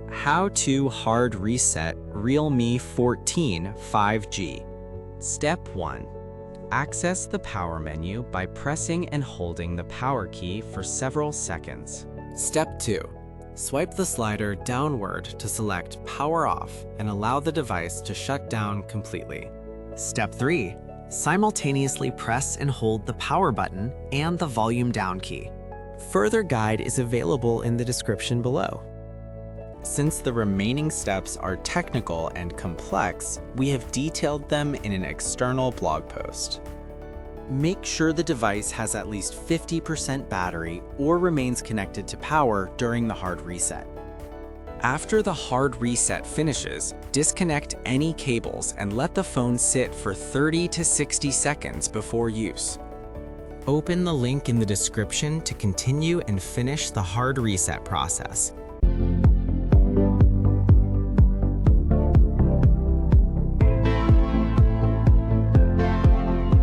How to hard reset Realme 14 5G. Step 1. Access the power menu by pressing and holding the power key for several seconds. Step 2. Swipe the slider downward to select Power Off and allow the device to shut down completely. Step 3. Simultaneously press and hold the power button and the volume down key. Further guide is available in the description below. Since the remaining steps are technical and complex, we have detailed them in an external blog post. Make sure the device has at least 50% battery or remains connected to power during the hard reset. After the hard reset finishes, disconnect any cables and let the phone sit for 30 to 60 seconds before use. Open the link in the description to continue and finish the hard reset process.